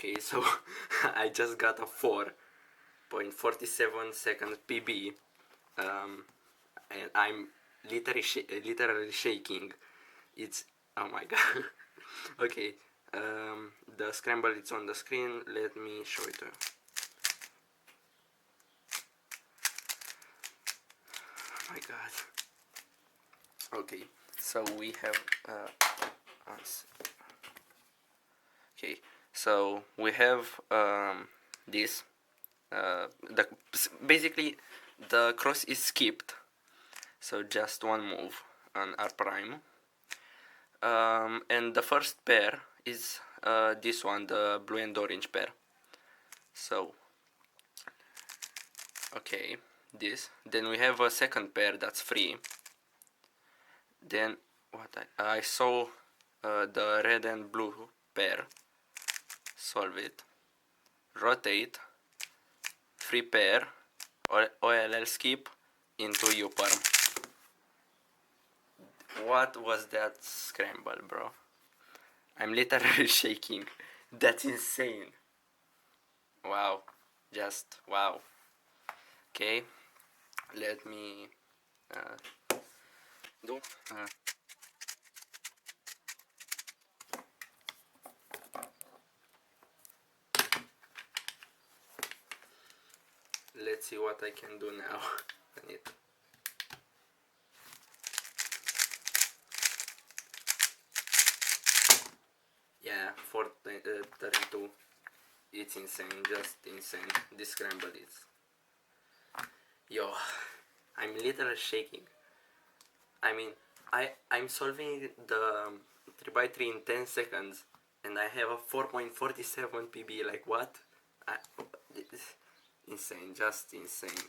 Okay, so I just got a 4.47 second PB, and I'm literally shaking. It's, oh my god. Okay, the scramble is on the screen. Let me show it to you. Oh my god. Okay, so we have okay, so we have this. Basically the cross is skipped, so just one move on R prime. And the first pair is this one, the blue and orange pair. So okay, this. Then we have a second pair that's free. Then what I saw the red and blue pair. Solve it. Rotate. Free pair. OLL skip into U perm. What was that scramble, bro? I'm literally shaking. That's insane. Wow. Just wow. Okay. Let me do. Let's see what I can do now. Yeah, 432. It's insane, just insane. This scramble is. Yo, I'm literally shaking. I mean, I'm solving the 3x3 in 10 seconds, and I have a 4.47 PB. Like what? Insane, just insane.